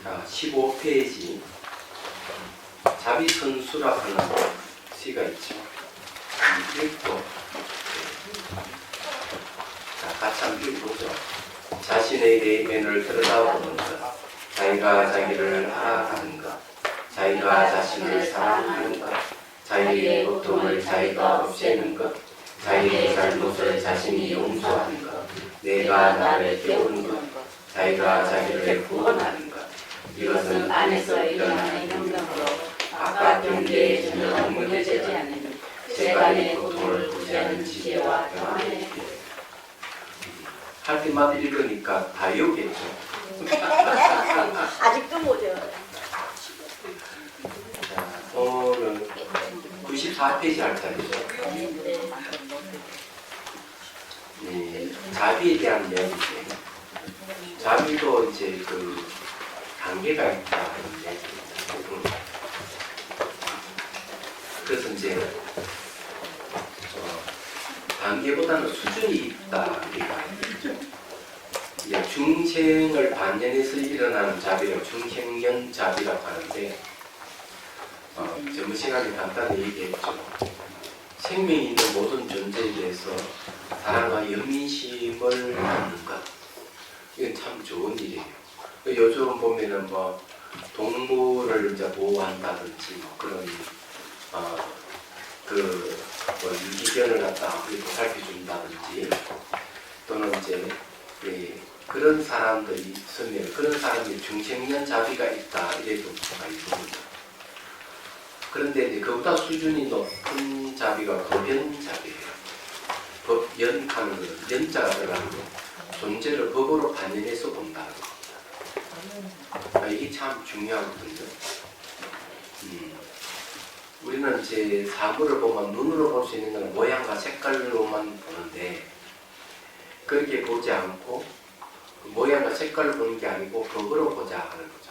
자, 15페이지 자비선수라 하는 시가 있죠. 읽고 자, 같이 한번 읽어보죠. 자신의 내면을 들여다보는 것, 자기가 자기를 알아가는 것, 자기가 자신을 사랑하는 것, 자기의 고통을 자기가 없애는 것, 자기의 잘못을 자신이 용서하는 것, 내가 나를 깨우는 것, 자기가 자기를 구원하는 것. 이것은 안에서 일어나는 혁명으로 바깥 경계에 전혀 무너지지 않는 세간의 고통을 구제하는 지혜와 평안의 길. 할 때마다 읽으니까 다 외우겠죠. 아직도 못 외워요. 자, 오늘 94페이지 할 차례죠. 네, 자비에 대한 이야기죠. 자비도 이제 그 단계가 있다. 그래서 이제 단계보다는 수준이 있다. 우리가 중생을 반년에서 일어나는 자비를 중생년 자비라고 하는데 저번 시간에 간단히 얘기했죠. 생명이 있는 모든 존재에 대해서 사랑과 연민심을 갖는 것, 이건 참 좋은 일이에요. 요즘 보면은 뭐 동물을 이제 보호한다든지 뭐 그런 뭐 유기견을 갖다 보살펴준다든지 또는 이제 그런 사람들이 있으면 그런 사람이 중생년 자비가 있다 이래도 수가 있습니다. 그런데 이제 그보다 수준이 높은 자비가 법연 자비예요. 법연하는 것은 연자가 들어가는 거, 존재를 법으로 반영해서 본다는 겁니다. 이게 참 중요하거든요. 우리는 이제 사물을 보면 눈으로 볼 수 있는 건 모양과 색깔로만 보는데 그렇게 보지 않고 모양과 색깔을 보는 게 아니고 법으로 보자 하는 거죠.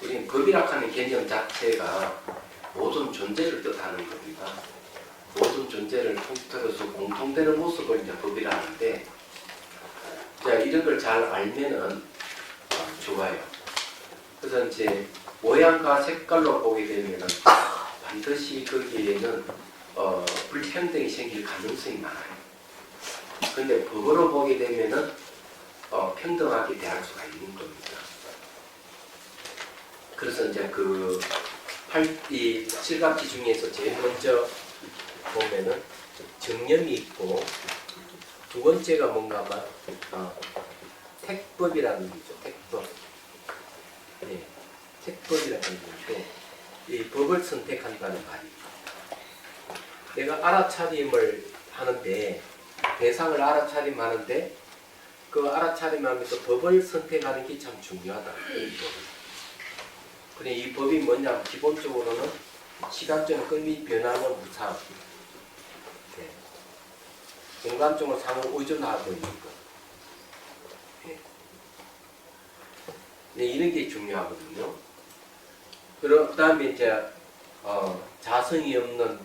우리는 법이라고 하는 개념 자체가 모든 존재를 뜻하는 겁니다. 모든 존재를 통틀어서 공통되는 모습을 이제 법이라 하는데, 자, 이런 걸 잘 알면은 좋아요. 그래서 이제 모양과 색깔로 보게 되면은 반드시 거기에는 불평등이 생길 가능성이 많아요. 근데 법으로 보게 되면은 평등하게 대할 수가 있는 겁니다. 그래서 이제 이 7가지 중에서 제일 먼저 보면은 정념이 있고, 두 번째가 뭔가만 택법이라는 거죠. 택법. 네, 택법이라는 건데 이 법을 선택한다는 말입니다. 내가 알아차림을 하는데 대상을 알아차림하는데 그 알아차림하면서 법을 선택하는 게 참 중요하다. 그래, 이 법이 뭐냐? 기본적으로는 시간적으로 끈이 변하는 무상, 네. 공간적으로 상을 의존하고 있는 것, 네. 네, 이런 게 중요하거든요. 그 다음에 이제 자성이 없는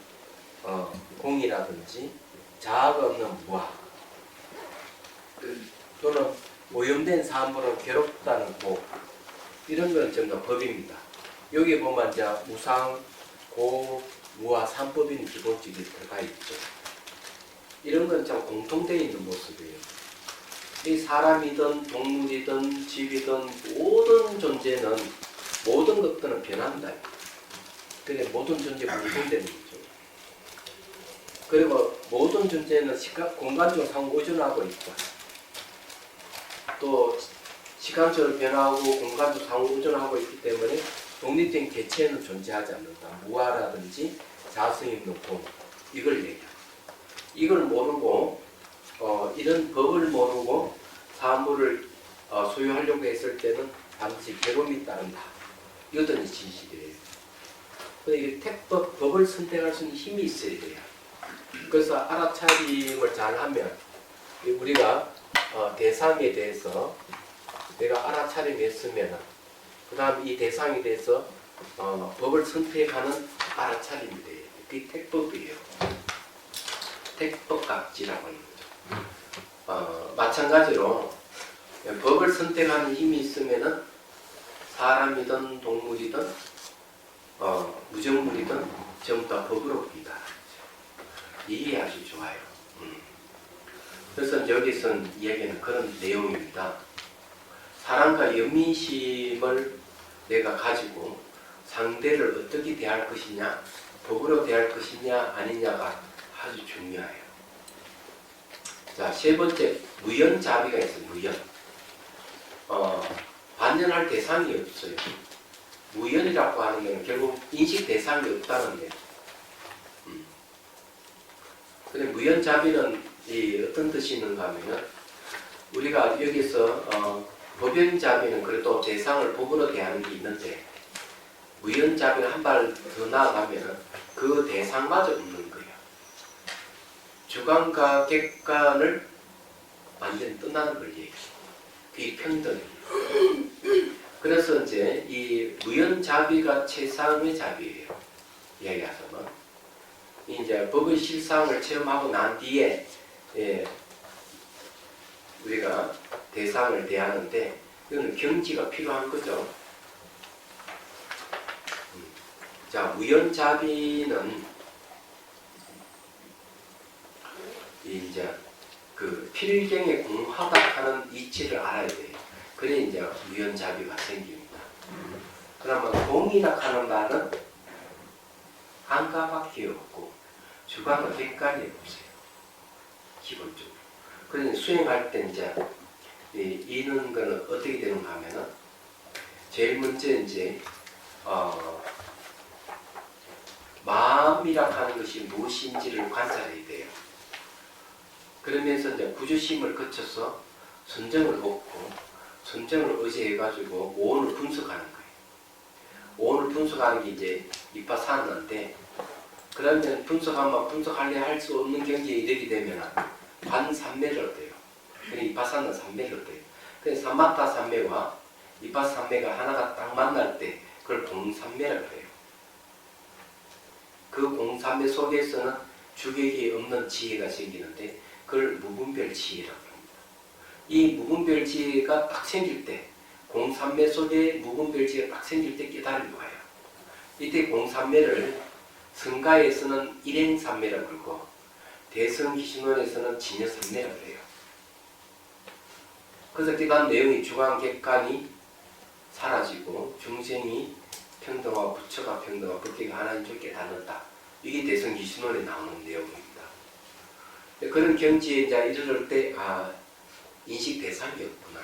공이라든지 자아가 없는 무아, 또는 오염된 사물은 괴롭다는 고, 이런 건 전부 법입니다. 여기 보면 이제 무상, 고, 무아, 삼법인 기본적이 들어가 있죠. 이런 건 참 공통되어 있는 모습이에요. 이 사람이든 동물이든 집이든 모든 존재는 모든 것들은 변한다. 그래 모든 존재가 공통되는 거죠. 그리고 모든 존재는 공간적으로 상호 의존하고 있다. 또 시간적으로 변화하고 공간도 상호전하고 있기 때문에 독립된 개체는 존재하지 않는다. 무아라든지 자성이 없는 공, 이걸 얘기합니다. 이걸 모르고 이런 법을 모르고 사물을 소유하려고 했을 때는 반드시 괴로움이 따른다. 이것도 진실이에요. 근데 이 택법, 법을 선택할 수 있는 힘이 있어야 돼요. 그래서 알아차림을 잘하면 우리가 대상에 대해서 내가 알아차림했으면 그 다음 이 대상에 대해서 법을 선택하는 알아차림이 돼요. 그게 택법이에요. 택법각지라고 하는 거죠. 마찬가지로 법을 선택하는 힘이 있으면은 사람이든 동물이든 무정물이든 전부 다 법으로 본다. 이게 아주 좋아요. 그래서 여기서 이야기하는 그런 내용입니다. 사랑과 연민심을 내가 가지고 상대를 어떻게 대할 것이냐, 법으로 대할 것이냐 아니냐가 아주 중요해요. 자, 세 번째, 무연자비가 있어요. 무연. 반전할 대상이 없어요. 무연이라고 하는 건 결국 인식 대상이 없다는 거예요. 근데 무연자비는 어떤 뜻이 있는가 하면 우리가 여기서 법연자비는 그래도 대상을 법으로 대하는 게 있는데 무연자비는 한 발 더 나아가면 그 대상마저 없는 거예요. 주관과 객관을 완전히 떠나는 걸 얘기해요. 그게 평등이에요. 그래서 이제 이 무연자비가 최상의 자비예요. 이야기하자면 이제 법의 실상을 체험하고 난 뒤에 우리가 대상을 대하는데 이거는 경지가 필요한 거죠. 자, 무연자비는 이제 그 필경에 공하다하는 이치를 알아야 돼요. 그래 이제 무연자비가 생깁니다. 그러면 공이라 하는 말은 한가밖에 없고 주관과 객관이 없어요. 기본적으로. 그러니 수행할 때 이제 이런 거는 어떻게 되는가 하면은 제일 먼저 이제 마음이라 하는 것이 무엇인지를 관찰해야 돼요. 그러면서 이제 구조심을 거쳐서 선정을 얻고 선정을 의지해가지고 오온을 분석하는 거예요. 오온을 분석하는 게 이제 이파사나인데 그러면 분석하려 할 수 없는 경지에 이르게 되면 반삼매를 얻어요. 그러니까 이파사나 삼매를 얻어요. 그래서 사마타 삼매와 이파삼매가 하나가 딱 만날 때 그걸 공삼매라고 해요. 그 공삼매 속에서는 주객이 없는 지혜가 생기는데 그걸 무분별 지혜라고 합니다. 이 무분별 지혜가 딱 생길 때 공삼매 속에 무분별 지혜가 딱 생길 때 깨달음이 와요. 이때 공삼매를 성가에서는 일행삼매라고 그러고 대성기신론에서는 진여삼매라고 해요. 그래서 깨달은 내용이 주관객관이 사라지고 중생이 평등하고 부처가 평등하고 법계가 하나인 줄 깨닫는다. 이게 대성기신론에 나오는 내용입니다. 그런 경지에 이제 이르를 때 인식 대상이 없구나.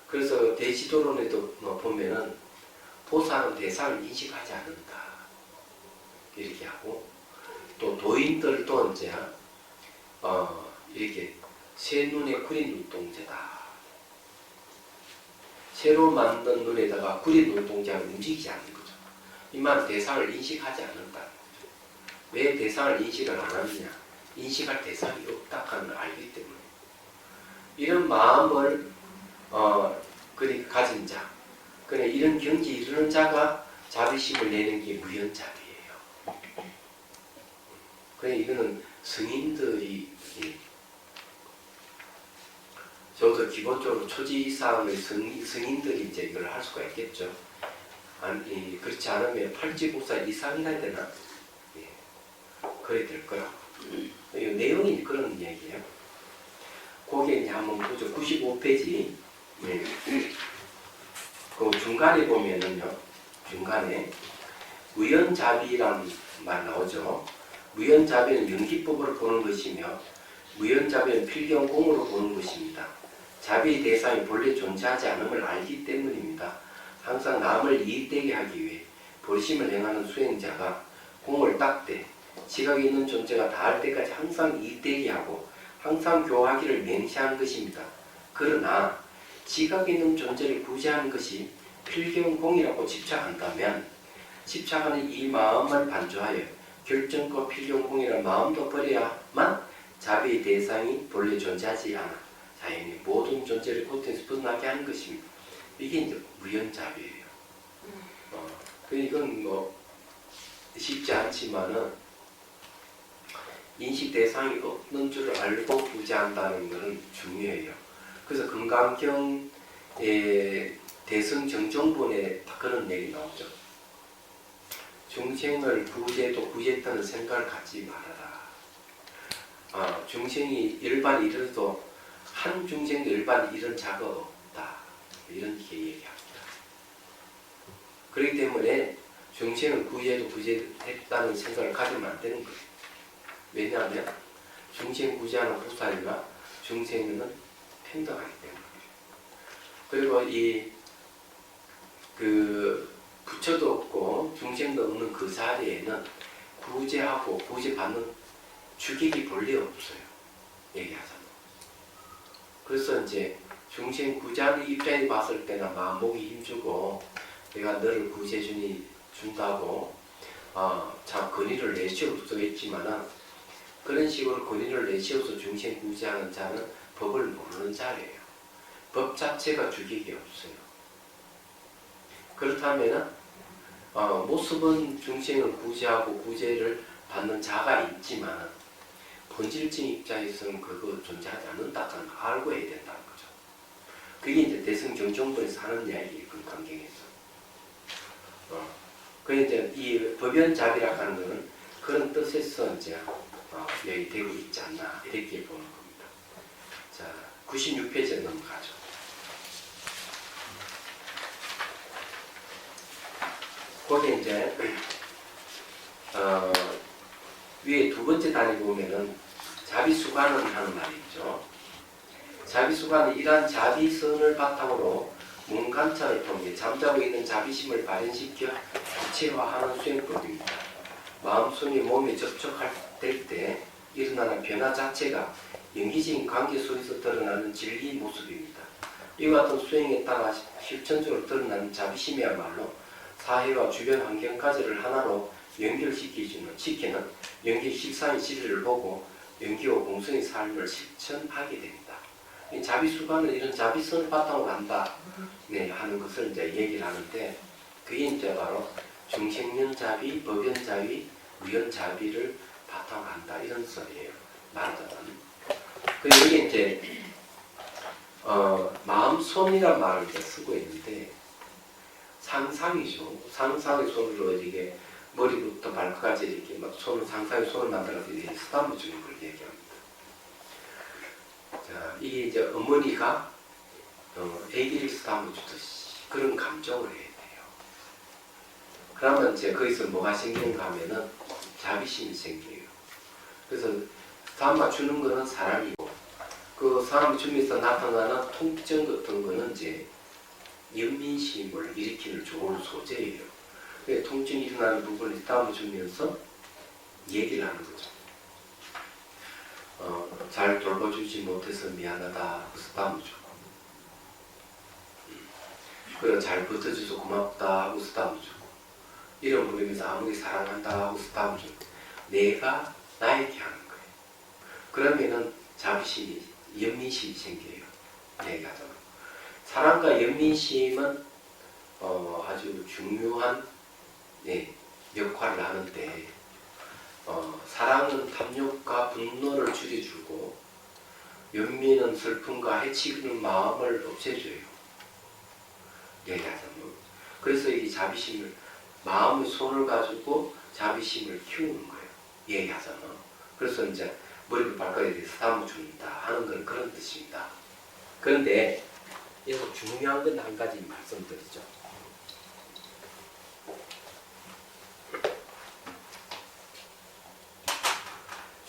그래서 대지도론에도 보면은 도사는 대상을 인식하지 않는다. 이렇게 하고 또 도인들도 이제 이렇게 새 눈에 구린 눈동자다. 새로 만든 눈에다가 구린 눈동자가 움직이지 않는 거죠. 이만 대상을 인식하지 않는다. 왜 대상을 인식을 안 하느냐? 인식할 대상이 없다 하는 걸 알기 때문에 이런 마음을 가진 자, 그래 이런 경지에 이르는 자가 자비심을 내는 게 무연자비예요. 그래 이거는 성인들이 저도 기본적으로 초지 이상의 성인들이 이제 이걸 할 수가 있겠죠. 아니 그렇지 않으면 팔지부사 이상이라 해야 되나? 그래 될 거라고. 이 내용이 그런 얘기예요. 거기에 이제 한번 보죠. 95페이지. 그 중간에 보면은요. 중간에 무연자비란 말 나오죠. 무연자비는 연기법으로 보는 것이며 무연자비는 필경공으로 보는 것입니다. 자비의 대상이 본래 존재하지 않음을 알기 때문입니다. 항상 남을 이익되게 하기 위해 볼심을 행하는 수행자가 공을 닦되 지각이 있는 존재가 닿을 때까지 항상 이익되게 하고 항상 교하기를 맹시하는 것입니다. 그러나 지각이 있는 존재를 구제하는 것이 필경공이라고 집착한다면 집착하는 이 마음을 반조하여 결정코 필경공이라는 마음도 버려야만 자비의 대상이 본래 존재하지 않아 자연히 모든 존재를 고통에서 벗어나게 하는 것입니다. 이게 이제 무연자비예요. 이건 쉽지 않지만은 인식 대상이 없는 줄을 알고 구제한다는 것은 중요해요. 그래서 금강경에 대승정종본에 그런 얘기 나오죠. 중생을 구제도 구제했다는 생각을 갖지 말아라. 중생이 일반이 이르도 한 중생도 일반이 이런 자가 없다. 이렇게 얘기합니다. 그렇기 때문에 중생을 구제도 구제했다는 생각을 가지면 안 되는 거예요. 왜냐하면 중생 구제하는 보살이나 중생은 평등하기 때문에. 그리고 부처도 없고 중생도 없는 그 자리에는 구제하고 구제받는 주객이 본래 없어요. 얘기하자면. 그래서 이제 중생 구제하는 입장에 봤을 때는 마음목이 힘주고 내가 너를 구제해 준다고 참 권위를 내세우겠지만은 그런 식으로 권위를 내세워서 중생 구제하는 자는 법을 모르는 자예요. 법 자체가 주객이 없어요. 그렇다면 모습은 중생을 구제하고 구제를 받는 자가 있지만 본질적 입장에서는 그거 존재하지 않는다는 걸 알고 해야 된다는 거죠. 그게 이제 대승정종본에서 하는 이야기예요. 그 관계에서. 그 이제 이 법연잡이라고 하는 것은 그런 뜻에서 이제 여기 되고 있지 않나 이렇게 보는 겁니다. 자, 96페이지에 넘어가죠. 거기 이제 위에 두 번째 단에 보면은 자비수관은 하는 말이 있죠. 자비수관은 이러한 자비선을 바탕으로 문관찰을 통해 잠자고 있는 자비심을 발현시켜 구체화하는 수행법입니다. 마음속이 몸에 접촉할 때 일어나는 변화 자체가 연기적인 관계 속에서 드러나는 진리 모습입니다. 이와 같은 수행에 따라 실천적으로 드러나는 자비심이야말로 사회와 주변 환경까지를 하나로 연결시키는 연기 실상의 진리를 보고 연기와 공성의 삶을 실천하게 됩니다. 이 자비수관은 이런 자비선을 바탕으로 한다 하는 것을 이제 얘기를 하는데 그게 이제 바로 중생연자비, 법연자비, 무연자비를 바탕으로 한다 이런 소리예요. 말하자면. 그 여기 이제 마음손이란 말을 이제 쓰고 있는데 상상이죠. 상상의 손으로 이게 머리부터 발끝까지 이렇게 막 상상의 손을 만들어서 이렇게 쓰다듬어 주는 걸 얘기합니다. 자, 이게 이제 어머니가 아기를 쓰다듬어 주듯이 그런 감정을 해야 돼요. 그러면 이제 거기서 뭐가 생기는가 하면은 자비심이 생겨요. 그래서 쓰다듬어 주는 거는 사랑이고 그 사람 주면서 나타나는 통증 같은 거는 이제 연민심을 일으키는 좋은 소재예요. 통증이 일어나는 부분을 쓰다듬어 주면서 얘기를 하는 거죠. 잘 돌봐주지 못해서 미안하다 하고 쓰다듬어 주고 그리고 잘 버텨줘서 고맙다 하고 쓰다듬어 주고 이런 부분에서 아무리 사랑한다 하고 쓰다듬어 주고 내가 나에게 하는 거예요. 그러면은 자비심이 연민심이 생겨요. 얘기하자면 사랑과 연민심은 아주 중요한 역할을 하는데 사랑은 탐욕과 분노를 줄여주고 연민은 슬픔과 해치는 마음을 없애줘요. 얘기하자면 그래서 이 자비심을 마음의 손을 가지고 자비심을 키우는 거예요. 얘기하자면 그래서 이제 머리를 발까지 쓰다듬어 준다 하는 건 그런 뜻입니다. 그런데 여기서 중요한 건 한 가지 말씀드리죠.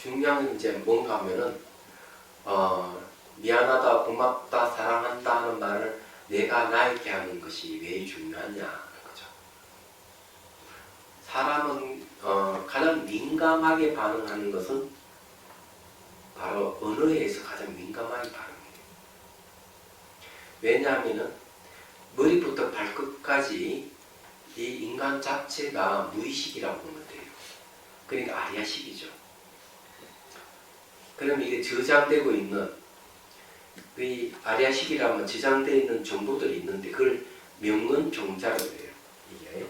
중요한 건 이제 뭔가 하면은 미안하다, 고맙다, 사랑한다 하는 말을 내가 나에게 하는 것이 왜 중요하냐 하는 거죠. 사람은 가장 민감하게 반응하는 것은 바로 언어에 의해서 가장 민감하게 반응해요. 왜냐하면은 머리부터 발끝까지 이 인간 자체가 무의식이라고 보면 돼요. 그러니까 아리아식이죠. 그럼 이게 저장되고 있는 이 아리아식이라면 저장되어 있는 정보들이 있는데 그걸 명은 종자로 해요. 이게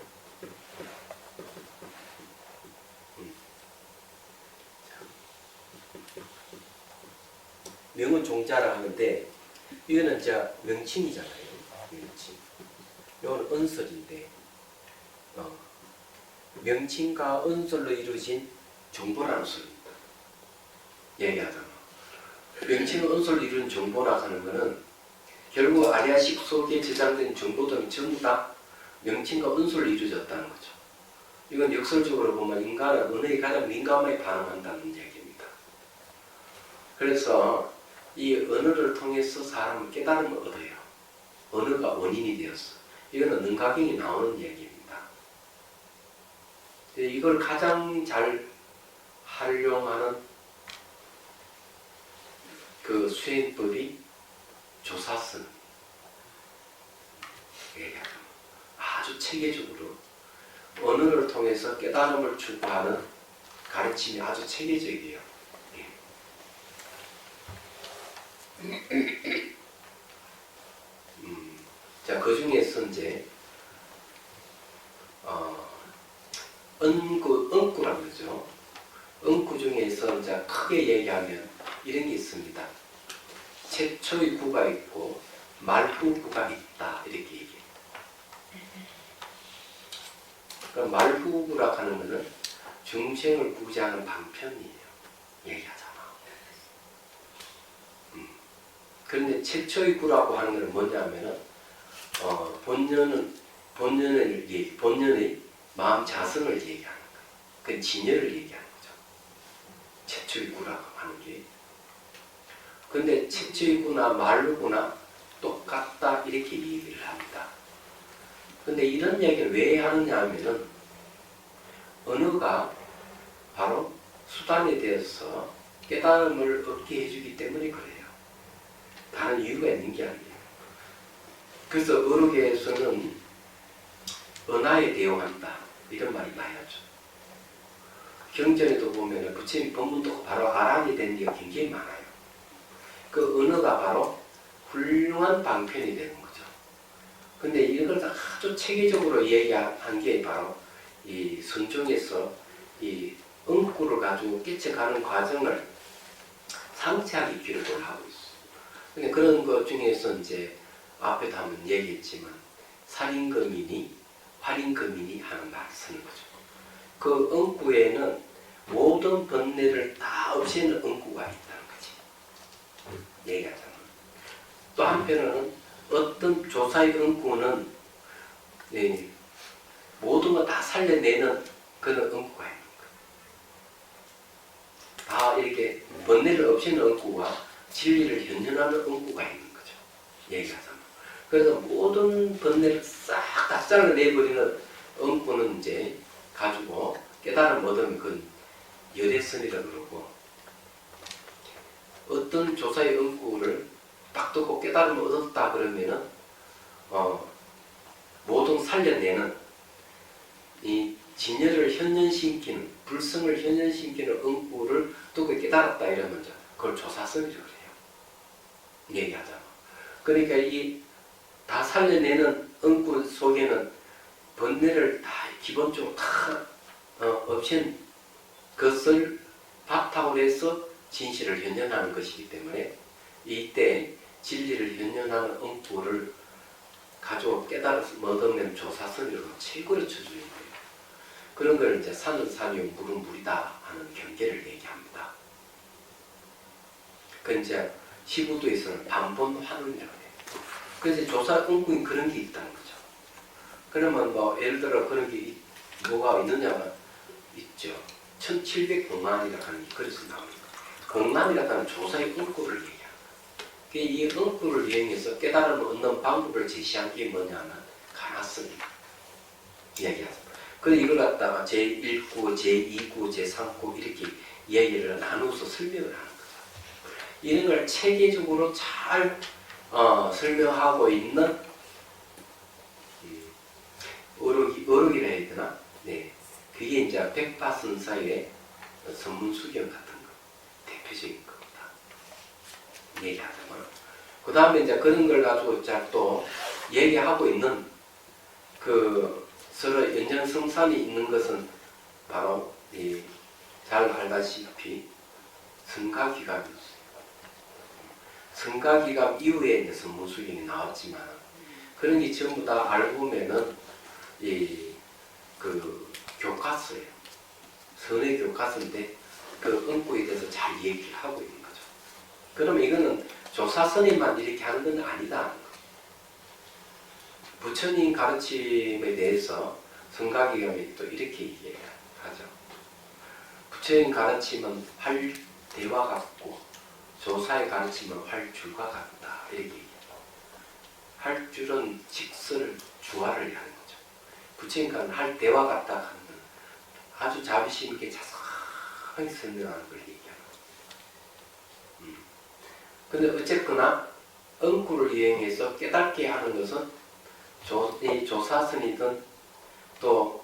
명은 종자라 하는데 이거는 명칭이잖아요. 명칭. 이건 언설인데 명칭과 언설로 이루어진 정보라는 소리입니다. 얘기하자면 명칭과 언설로 이루어진 정보라고 하는 것은 결국 아리아식 속에 저장된 정보들은 전부 다 명칭과 언설로 이루어졌다는 거죠. 이건 역설적으로 보면 인간은 언어에 가장 민감하게 반응한다는 얘기입니다. 그래서 이 언어를 통해서 사람은 깨달음을 얻어요. 언어가 원인이 되었어. 이거는 능가경이 나오는 얘기입니다. 이걸 가장 잘 활용하는 그 수행법이 조사선. 아주 체계적으로 언어를 통해서 깨달음을 추구하는 가르침이 아주 체계적이에요. 자, 그 중에서 이제 응구라고 그러죠. 응구 중에서 이제 크게 얘기하면 이런 게 있습니다. 최초의 구가 있고 말후구가 있다 이렇게 얘기해요. 그러니까 말후구라고 하는 것은 중생을 구제하는 방편이에요. 얘기하잖아. 그런데 최초의 구라고 하는 것은 뭐냐면은 본연의 마음 자성을 얘기하는 거예요. 그건 진여를 얘기하는 거죠. 최초의 구라고 하는 게. 근데 최초의 구나 말구나 똑같다 이렇게 얘기를 합니다. 근데 이런 얘기를 왜 하느냐 하면은 언어가 바로 수단이 되어서 깨달음을 얻게 해주기 때문에 그래요. 다른 이유가 있는 게 아니에요. 그래서 어록에서는 언하에 대응한다 이런 말이 많이 하죠. 경전에도 보면 부처님 법문도 바로 아란이 된 게 굉장히 많아요. 그 언어가 바로 훌륭한 방편이 되는 거죠. 근데 이걸 아주 체계적으로 얘기한 게 바로 이 선종에서 이 응구를 가지고 깨쳐가는 과정을 상세하게 기록을 하고 있어요. 근데 그런 것 중에서 이제 앞에도 한번 얘기했지만 살인거민이 활인거민이 하는 말을 쓰는 거죠. 그 응구에는 모든 번뇌를 다 없애는 응구가 있다는 거지. 얘기하자면. 또 한편으로는 어떤 조사의 응구는 모든 거 다 살려내는 그런 응구가 있는 거예요. 다 이렇게 번뇌를 없애는 응구와 진리를 현현하는 응구가 있는 거죠. 얘기하자면. 그래서 모든 번뇌를 싹 다 잘라내버리는 응구는 이제 가지고 깨달음 얻으면 그건 열애선이라고 그러고, 어떤 조사의 응구를 딱 듣고 깨달음을 얻었다 그러면은 모든 살려내는 이 진여를 현현시키는 불성을 현현시키는 응구를 듣고 깨달았다 이러면 그걸 조사선이라고 그래요. 얘기하자면. 그러니까 이 다 살려내는 응구 속에는 번뇌를 다 기본적으로 다 없앤 것을 바탕으로 해서 진실을 현현하는 것이기 때문에 이때 진리를 현현하는 응구를 가지고 깨달아서 얻어낸 조사선으로 최고로 쳐주는 거예요. 그런 걸 이제 산은 산이요 물은 물이다 하는 경계를 얘기합니다. 그 이제 시부도에서는 반본환원이라고 해요. 그래서 조사 응구인 그런 게 있다는 거죠. 그러면 뭐 예를 들어 그런 게 뭐가 있느냐면 있죠. 1700공안이라고 하는 게 그래서 나옵니다. 공안이라고 하는 조사의 응구를 얘기합니다. 이 응구를 이용해서 깨달음을 얻는 방법을 제시한 게 뭐냐면 가나스입니다. 얘기하죠. 그래서 이걸 갖다가 제1구, 제2구, 제3구 이렇게 얘기를 나누어서 설명을 하는 거죠. 이런 걸 체계적으로 잘 설명하고 있는 어록이라 해야 되나? 네. 그게 이제 백파선사의 선문수경 같은 거, 대표적인 겁니다. 얘기하자면. 그 다음에 이제 그런 걸 가지고 또 얘기하고 있는 그 서로 연장성산이 있는 것은 바로 잘 알다시피 성가기감이 있어요. 성가기감 이후에 이제 선문수경이 나왔지만 그런 게 전부 다 알고 보면은 그 교과서예요. 선의 교과서인데 그 응구에 대해서 잘 얘기를 하고 있는 거죠. 그러면 이거는 조사선임만 이렇게 하는 건 아니다. 부처님 가르침에 대해서 성가기경이 또 이렇게 얘기하죠. 부처님 가르침은 활대와 같고 조사의 가르침은 활줄과 같다. 이렇게 얘기해요. 활줄은 직설, 주화를 하는 거죠. 부처님과는 활대와 같다 하는 아주 자비심 있게 자세하게 설명하는 걸 얘기하는 거예요. 근데 어쨌거나 응구를 이용해서 깨닫게 하는 것은 조사선이든 또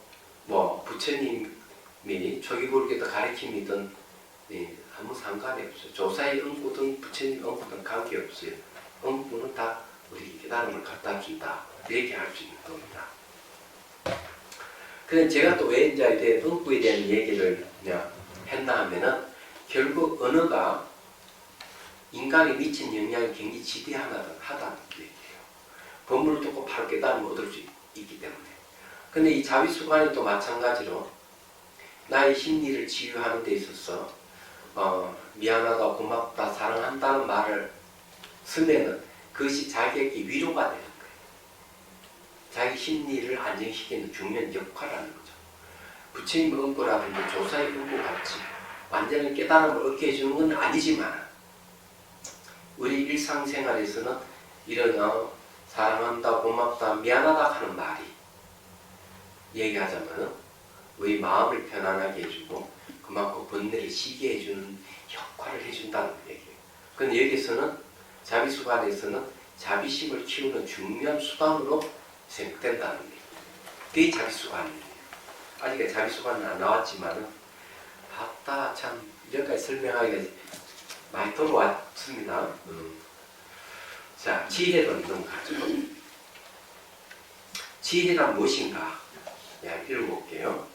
뭐 부처님이 초기불교도 가르침이든 아무 상관이 없어요. 조사의 응구든 부처님 응구든 관계없어요. 응구는 다 우리 깨달음을 갖다 준다. 얘기할 수 있는 겁니다. 그래서 제가 또 왜 이제 응구에 대한 얘기를 했나 하면은 결국 언어가 인간에 미친 영향이 굉장히 지대하다는 얘기예요. 법문을 듣고 바로 깨달음을 얻을 수 있기 때문에. 근데 이 자비수관이 또 마찬가지로 나의 심리를 치유하는 데 있어서 미안하다, 고맙다, 사랑한다는 말을 쓰면은 그것이 자기에게 위로가 되는 거예요. 자기 심리를 안정시키는 중요한 역할을 하는 거죠. 부처님 응구라든지 조사의 응구 같이 완전히 깨달음을 얻게 해주는 건 아니지만 우리 일상생활에서는 이런 사랑한다, 고맙다, 미안하다 하는 말이 얘기하자면 우리 마음을 편안하게 해주고 그만큼 번뇌를 쉬게 해주는 역할을 해준다는 얘기예요. 근데 여기서는 자비수관에서는 자비심을 키우는 중요한 수단으로 생각된다는 얘기예요. 그게 자비수관이에요. 아직 자비수관은 안 나왔지만은 아따 참 여기까지 설명하기가 많이 돌아왔습니다. 자, 지혜론 넘어가죠. 지혜란 무엇인가? 읽어볼게요.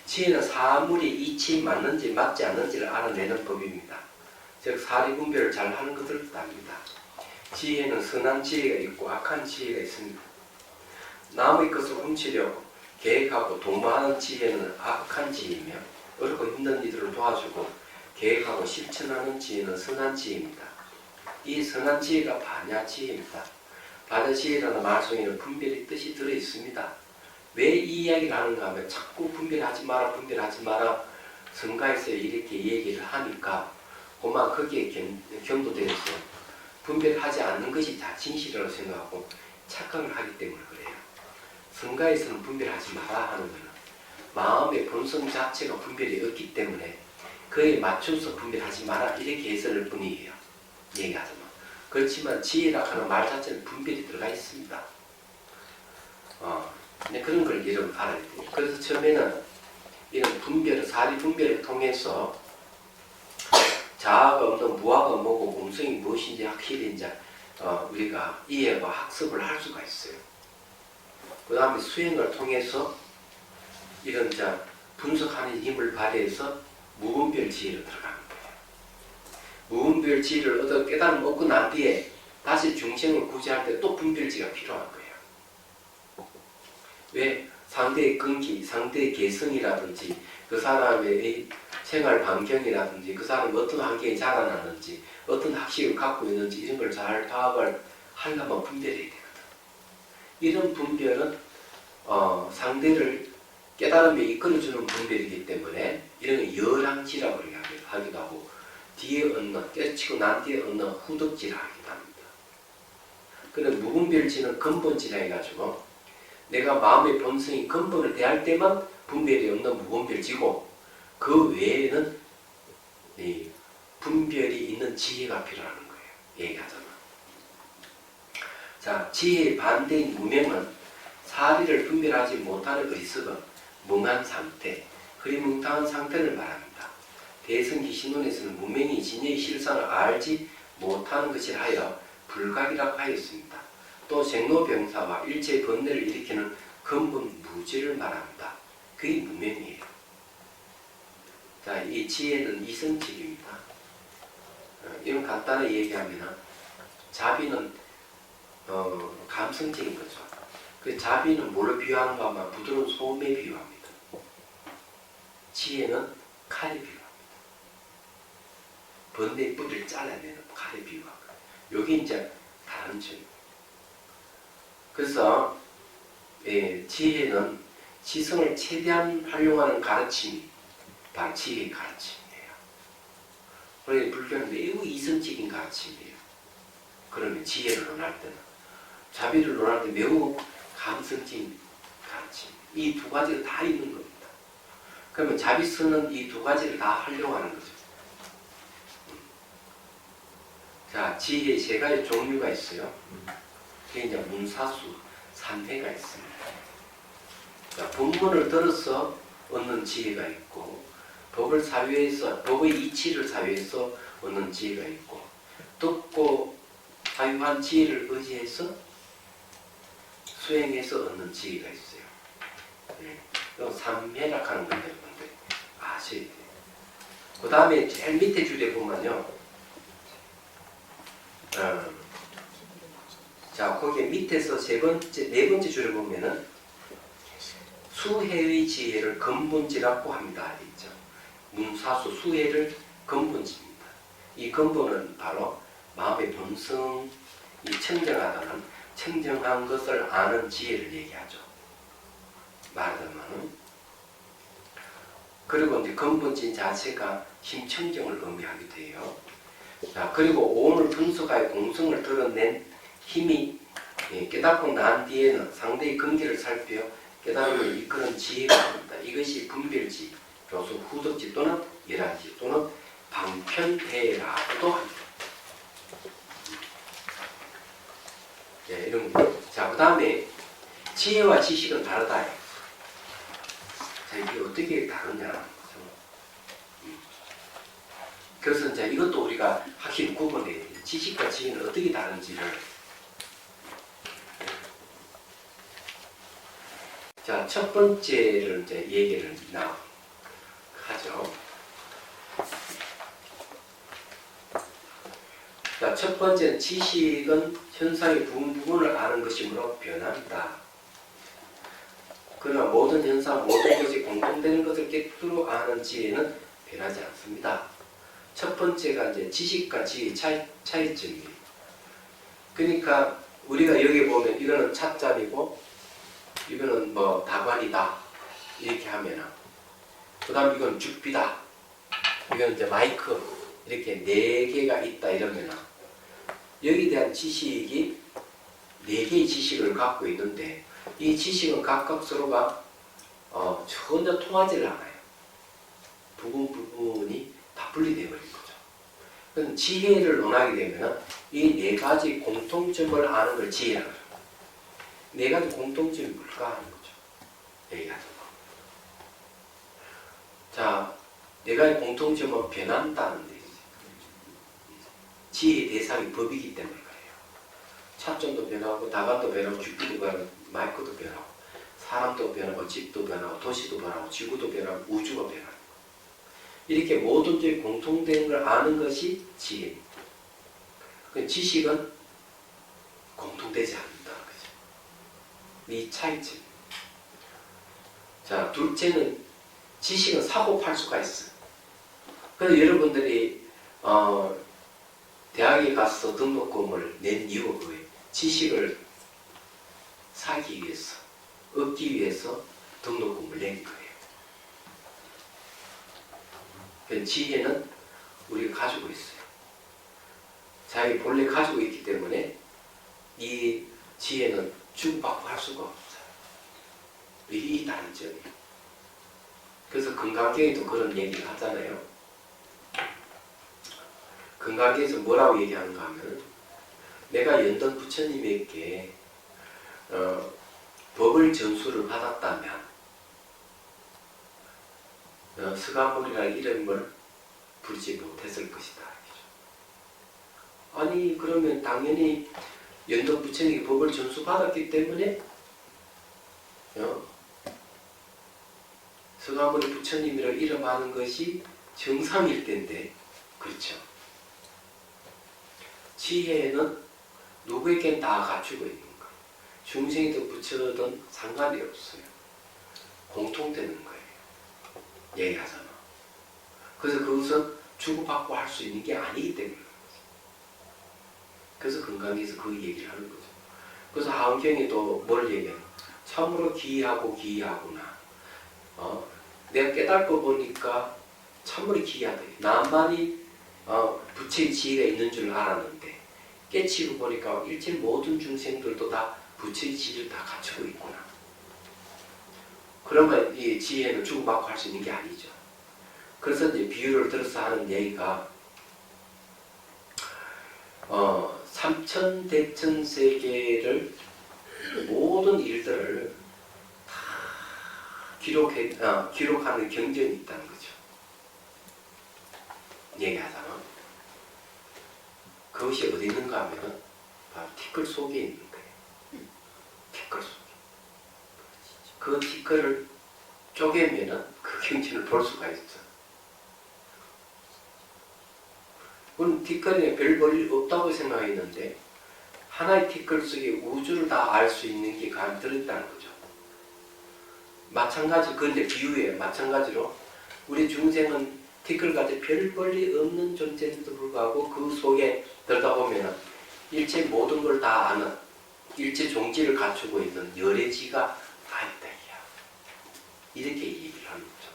지혜는 사물이 이치 맞는지 맞지 않는지를 알아내는 법입니다. 즉 사리 분별을 잘 하는 것을 뜻합니다. 지혜는 선한 지혜가 있고 악한 지혜가 있습니다. 남의 것을 훔치려고 계획하고 도모하는 지혜는 악한 지혜이며 어렵고 힘든 이들을 도와주고 계획하고 실천하는 지혜는 선한 지혜입니다. 이 선한 지혜가 반야 지혜입니다. 반야 지혜라는 말 속에는 분별의 뜻이 들어있습니다. 왜 이 이야기를 하는가 하면 자꾸 분별하지 마라 분별하지 마라 성가에서 이렇게 얘기를 하니까 그만 거기에 경도되어서 분별하지 않는 것이 다 진실이라고 생각하고 착각을 하기 때문에 그래요. 성가에서는 분별하지 마라 하는 것은 마음의 본성 자체가 분별이 없기 때문에 그에 맞춰서 분별하지 마라 이렇게 해석할 뿐이에요. 얘기하자면. 그렇지만 지혜라 하는 말 자체는 분별이 들어가 있습니다. 그런 걸 여러분 알아야 돼요. 그래서 처음에는 이런 분별, 사리 분별을 통해서 자아가 없는 무아가 뭐고 공성이 무엇인지 확실히 이제 우리가 이해와 학습을 할 수가 있어요. 그 다음에 수행을 통해서 이런 분석하는 힘을 발휘해서 무분별 지혜로 들어가는 거예요. 무분별 지혜를 얻어 깨달음 얻고 난 뒤에 다시 중생을 구제할 때 또 분별지가 필요한 거예요. 왜? 상대의 근기, 상대의 개성이라든지 그 사람의 생활 반경이라든지 그 사람이 어떤 환경에 자라나는지 어떤 학식을 갖고 있는지 이런 걸 잘 파악을 하려면 분별해야 되거든. 이런 분별은 상대를 깨달음에 이끌어주는 분별이기 때문에 이런 열랑지라고 하기도 하고 뒤에 얻는, 깨치고 난 뒤에 얻는 후덕지라 하기도 합니다. 그런 무분별지는 근본지라 해가지고 내가 마음의 본성이 근본을 대할 때만 분별이 없는 무분별지고 그 외에는 분별이 있는 지혜가 필요하는 거예요. 얘기하자면. 자, 지혜의 반대인 무명은 사리를 분별하지 못하는 어리석음, 멍한 상태, 흐리멍텅한 상태를 말합니다. 대승기 신론에서는 무명이 진여의 실상을 알지 못하는 것이라 하여 불각이라고 하였습니다. 또 생로병사와 일체의 번뇌를 일으키는 근본 무지를 말합니다. 그게 무명이에요. 자, 이 지혜는 이성칙입니다. 이런 간단하게 얘기하면 자비는 감성적인 거죠. 그 자비는 뭘로 비유하는가 하면 부드러운 소음에 비유합니다. 지혜는 칼에 비유합니다. 번뇌의 뿌리를 잘라내는 칼에 비유합니다. 여기 이제 다른 점. 그래서 지혜는 지성을 최대한 활용하는 가르침이 바로 지혜의 가르침이에요. 그러니 불교는 매우 이성적인 가르침이에요. 그러면 지혜를 논할 때는 자비를 논할 때 매우 감성적인 가르침. 이 두 가지가 다 있는 겁니다. 그러면 자비스는 이 두 가지를 다 활용하는 거죠. 자, 지혜의 세 가지 종류가 있어요. 그게 이제 문사수 3회가 있습니다. 자, 본문을 들어서 얻는 지혜가 있고, 법의 이치를 사유해서 얻는 지혜가 있고, 듣고 사유한 지혜를 의지해서 수행해서 얻는 지혜가 있어요. 이건 3회라 하는 건데, 여러분들 아셔야 돼요. 그 다음에 제일 밑에 줄에 보면요. 자, 거기 밑에서 네 번째 줄에 보면은 수혜의 지혜를 근본지라고 합니다. 있죠. 문사수 수혜를 근본지입니다. 이 근본은 바로 마음의 본성이 청정하다는 청정한 것을 아는 지혜를 얘기하죠. 말하자면 그리고 이제 근본진 자체가 힘청정을 의미하게 돼요. 자, 그리고 오온을 분석하여 공성을 드러낸 힘이 깨닫고 난 뒤에는 상대의 근기를 살펴 깨달음을 이끄는 지혜가 됩니다. 이것이 분별지로서 후덕지 또는 열한지 또는 방편대라고도 합니다. 이런 거. 자, 그 다음에 지혜와 지식은 다르다. 자, 이게 어떻게 다르냐. 그래서 이제 이것도 우리가 확실히 구분해야 돼요. 지식과 지혜는 어떻게 다른지를. 자, 첫 번째를 이제 얘기를 하죠. 자, 첫 번째는 지식은 현상의 부분을 아는 것이므로 변한다. 그러나 모든 현상, 모든 것이 공통되는 것을 깨뜨려 아는 지혜는 변하지 않습니다. 첫 번째가 이제 지식과 지혜의 차이점이에요. 그러니까 우리가 여기 보면 이거는 찻잔이고 이거는 뭐 다관이다 이렇게 하면은, 그 다음 이건 죽비다, 이건 이제 마이크 이렇게 4개가 있다 이러면은 여기에 대한 지식이 4개의 지식을 갖고 있는데 이 지식은 각각 서로가 전혀 통하지를 않아요. 부분이 다 분리되어 버린 거죠. 그럼 지혜를 논하게 되면 이 4가지 공통점을 아는 걸 지혜라고 합니다. 4가지 공통점이 뭘까 하는 거죠. 얘기하죠. 자, 4가지 공통점은 변한다는 데 지혜의 대상이 법이기 때문에 그래요. 찻잔도 변하고 다관도 변하고 죽기도 변하고 마이크도 변하고 사람도 변하고 집도 변하고 도시도 변하고 지구도 변하고 우주가 변하고 이렇게 모든 점이 공통된 걸 아는 것이 지혜입니다. 지식은 공통되지 않는다. 그죠? 이 차이점. 자, 둘째는 지식은 사고 팔 수가 있어요. 그래서 여러분들이 대학에 가서 등록금을 낸 이유가 뭐예요? 지식을 사기 위해서, 얻기 위해서 등록금을 낸 거예요. 지혜는 우리가 가지고 있어요. 자기 본래 가지고 있기 때문에 이 지혜는 주고받고 할 수가 없어요. 이 다른 점이에요. 그래서 건강경에도 그런 얘기를 하잖아요. 건강경에서 뭐라고 얘기하는가 하면, 내가 연던 부처님에게 법을 전수를 받았다면 스가모니라는 이름을 부르지 못했을 것이다. 아니, 그러면 당연히 연던 부처님이 법을 전수받았기 때문에 스가모니 부처님이라고 이름하는 것이 정상일 텐데, 그렇죠? 지혜는 누구에겐 다 갖추고 있는 거예요. 중생이든 부처든 상관이 없어요. 공통되는 거예요. 얘기하잖아. 그래서 그것은 주고받고 할 수 있는 게 아니기 때문에 그래서 건강에서 그 얘기를 하는 거죠. 그래서 하은경이 또 뭘 얘기하냐. 참으로 기이하고 기이하구나. 내가 깨닫고 보니까 참으로 기이하다. 나만이 부처의 지혜가 있는 줄 알았는데 깨치고 보니까 일체 모든 중생들도 다 부처의 지혜를 다 갖추고 있구나. 그러면 이 지혜는 주고받고 할 수 있는 게 아니죠. 그래서 이제 비유를 들어서 하는 얘기가 삼천대천 세계를 모든 일들을 다 기록하는 경전이 있다는 거죠. 얘기하자면 그것이 어디 있는가 하면 바로 티끌 속에 있는 거예요. 티끌 속에. 그 티끌을 쪼개면은 그 경전을 볼 수가 있어. 그건 티끌에 별 볼일 없다고 생각했는데 하나의 티끌 속에 우주를 다 알 수 있는 게 가득 들어있다는 거죠. 마찬가지, 그런데 비유에 마찬가지로 우리 중생은 티끌같이 별 볼일 없는 존재에도 불구하고 그 속에 들다 보면 일체 모든 걸 다 아는 일체 종지를 갖추고 있는 열애지가 다 있다. 이렇게 얘기를 하는 거죠.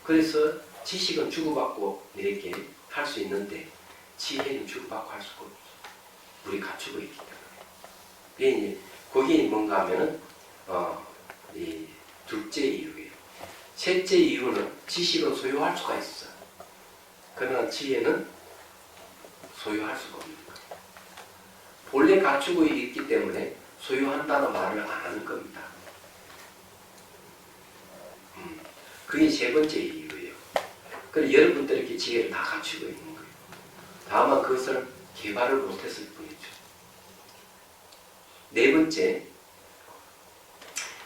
그래서 지식은 주고받고 이렇게 할 수 있는데 지혜는 주고받고 할 수가 없어. 우리 갖추고 있기 때문에. 거기에 뭔가 하면은 이 둘째 이유예요. 셋째 이유는 지식은 소유할 수가 있어. 그러나 지혜는 소유할 수가 없는 거예요. 본래 갖추고 있기 때문에 소유한다는 말을 안 하는 겁니다. 그게 세 번째 이유예요. 그래서 여러분들이 이렇게 지혜를 다 갖추고 있는 거예요. 다만 그것을 개발을 못했을 뿐이죠. 네 번째,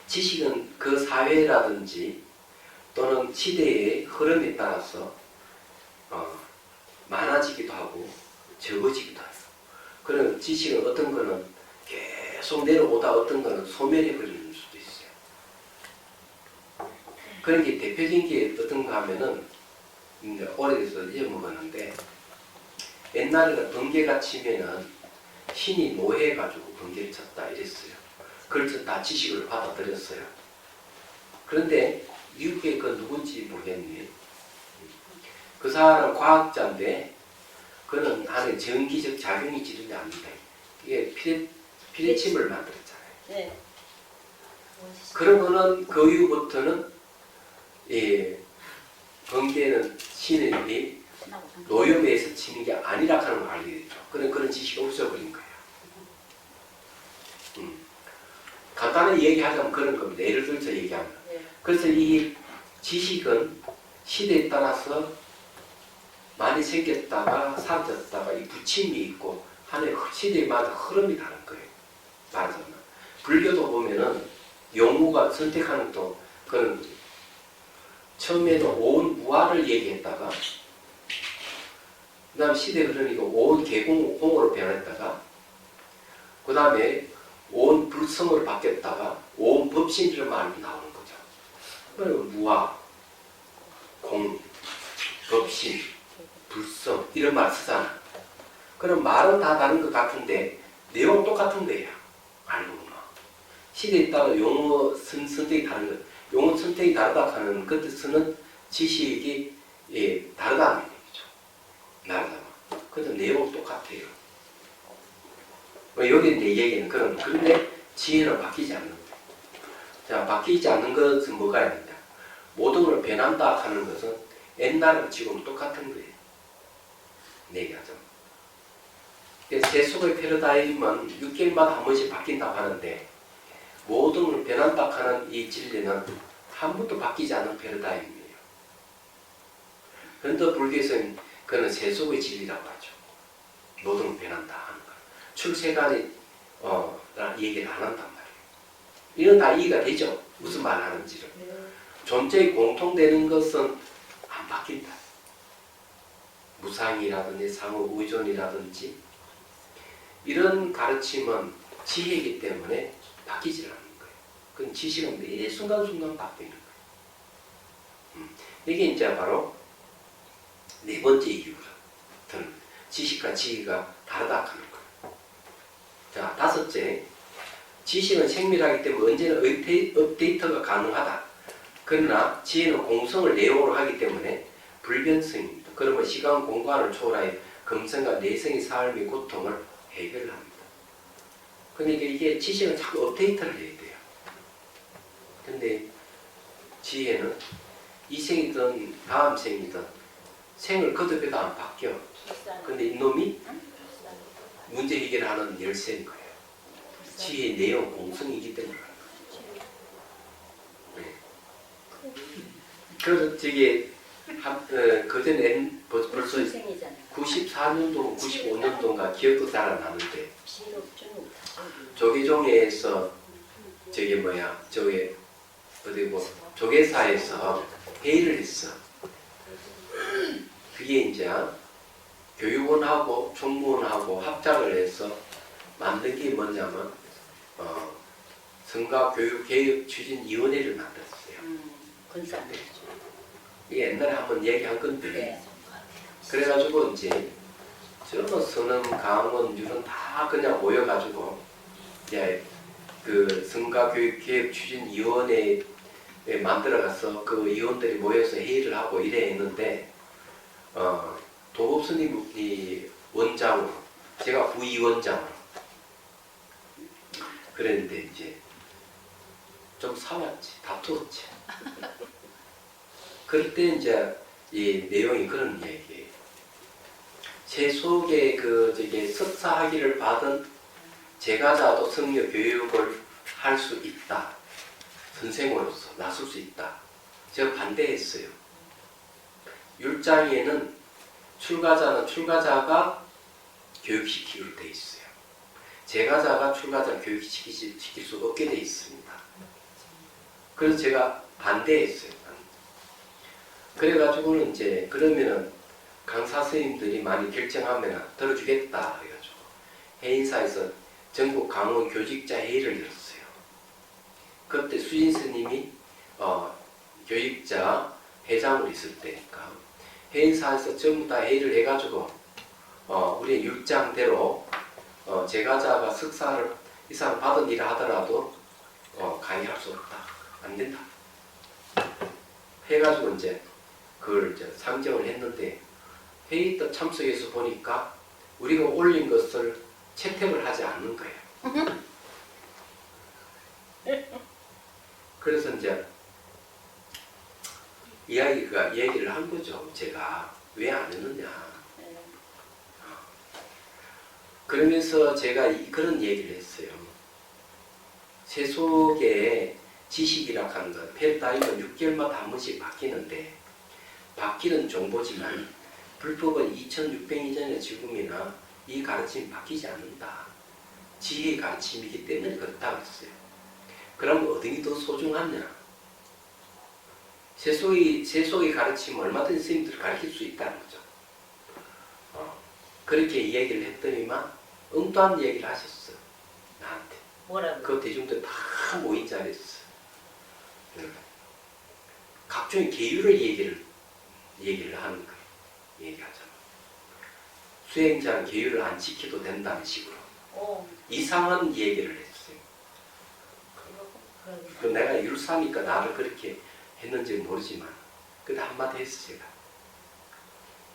지식은 그 사회라든지 또는 시대의 흐름에 따라서 많아지기도 하고 적어지기도 해요. 그런 지식은 어떤 거는 계속 내려오다 어떤 거는 소멸해 버리는 수도 있어요. 그런 게 대표적인 게 어떤가 하면은 오래돼서 잊어먹었는데 옛날에는 번개가 치면은 신이 노해가지고 번개를 쳤다 이랬어요. 그래서 다 지식을 받아들였어요. 그런데 미국의 그 누군지 모르겠네. 그 사람은 과학자인데 그는 안에 전기적 작용이 지르지 않는다. 이게 피레침을 만들었잖아요. 네. 그러면은 그 이후부터는 번개는 신이 노염에서 치는 게 아니라 하는 걸 알게 됐죠. 그런 지식이 없어버린 거예요. 간단히 얘기하자면 그런 겁니다. 예를 들어서 얘기하면. 그래서 이 지식은 시대에 따라서 많이 생겼다가 사라졌다가 이 부침이 있고 하나의 시대마다 흐름이 다른 거예요. 말하자면. 불교도 보면은 용무가 선택하는 또 그런 처음에는 온 무아를 얘기했다가 그 다음 시대 흐르니까 온 개공으로 변했다가 그 다음에 온 불성으로 바뀌었다가 온 법신이라는 말이 나오는 거죠. 그러면 무아, 공, 법신, 불성 이런 말 쓰잖아. 그럼 말은 다 다른 것 같은데 내용은 똑같은 거예요. 알고 보면. 시대에 따라 용어 선택이 다른 거예요. 용어 선택이 다르다 하는 그 뜻은 지식이 다르다는 얘기죠. 다르다. 그래도 내용은 똑같아요. 여기 내 얘기는 그런데 지혜는 바뀌지 않는 거예요. 자, 바뀌지 않는 것은 뭐가 있느냐? 모든 걸 변한다 하는 것은 옛날하고 지금 똑같은 거예요. 얘기하죠. 세속의 패러다임은 6개월마다 한 번씩 바뀐다고 하는데 모든 걸 변한다 하는 이 진리는 한 번도 바뀌지 않는 패러다임이에요. 그런데 불교에서는 그는 세속의 진리라고 하죠. 모든 걸 변한다 하는 거. 출세간이 얘기를 안 한단 말이에요. 이건 다 이해가 되죠? 무슨 말 하는지를. 존재의 공통되는 것은 안 바뀐다. 무상이라든지 상호 의존이라든지 이런 가르침은 지혜이기 때문에 바뀌지 않는 거예요. 그건 지식은 매 순간순간 바뀌는 거예요. 이게 이제 바로 네 번째 이유거든. 지식과 지혜가 다르다 하는 거예요. 자, 다섯째, 지식은 생밀하기 때문에 언제나 업데이트가 가능하다. 그러나 지혜는 공성을 내용으로 하기 때문에 불변성입니다. 그러면 시간 공간을 초월하여 금성과 내성의 삶의 고통을 해결합니다. 그러니까 이게 지식은 자꾸 업데이트를 해야 돼요. 근데 지혜는 이 생이든 다음 생이든 생을 거듭해도 안 바뀌어. 근데 이놈이 문제 해결하는 열쇠인 거예요. 지혜의 내용 공성이기 때문에. 네. 그래서 저게 그전에 벌써 94년도, 95년도인가 기억도 잘 안 나는데 조계종에서 저게 뭐야, 저게 어디 뭐 조계사에서 회의를 했어. 그게 이제 교육원하고 총무원하고 합작을 해서 만든 게 뭐냐면 성가교육개혁추진위원회를 만들었어요. 이게 옛날에 한번 얘기한 건데 그래가지고 이제 저는 선음, 강원, 유는 다 그냥 모여가지고 이제 그 성가교육개혁추진위원회에 만들어가서 그 위원들이 모여서 회의를 하고 이래 했는데 도급 스님이 원장으로 제가 부위원장으로 그랬는데 이제 좀 싸웠지, 다투었지. 그럴 때 이제 이 내용이 그런 얘기예요. 제 속에 그 저기 석사 학위를 받은 제가자도 성녀 교육을 할 수 있다. 선생으로서 나설 수 있다. 제가 반대했어요. 율장에는 출가자가 교육시키기로 돼 있어요. 제가자가 출가자를 교육시킬 수 없게 돼 있습니다. 그래서 제가 반대했어요. 그래가지고는 이제 그러면은 강사 스님들이 많이 결정하면 들어주겠다 해가지고 해인사에서 전국 강원 교직자 회의를 열었어요. 그때 수진 스님이 교육자 회장으로 있을 때니까 해인사에서 전부 다 회의를 해가지고 우리 율장대로 제가자가 석사를 이상 받은 일을 하더라도 강의할 수 없다. 안 된다. 해가지고 이제 그걸 이제 상정을 했는데 회의 때 참석해서 보니까 우리가 올린 것을 채택을 하지 않는 거예요. 그래서 이제 얘기를 한 거죠. 제가 왜 안 했느냐. 그러면서 제가 그런 얘기를 했어요. 제 속에 지식이라 하는 건 패러다임은 6개월마다 한 번씩 바뀌는데 바뀌는 정보지만 불법은 2600년 지금이나 이 가르침이 바뀌지 않는다. 지혜의 가르침이기 때문에 그렇다고 했어요. 그럼 어딘이 더 소중하냐? 제 속의 가르침은 얼마든지 스님들을 가르칠 수 있다는 거죠. 그렇게 이야기를 했더니만 엉뚱한 얘기를 하셨어. 나한테. 뭐라고? 그 대중들 다 모인 자리였어. 각종의 계율을 얘기를 하는 거예요. 얘기하자면. 수행자는 계율을 안 지켜도 된다는 식으로. 이상한 얘기를 했어요. 내가 율사니까 나를 그렇게 했는지 모르지만 그때 한마디 했어 제가.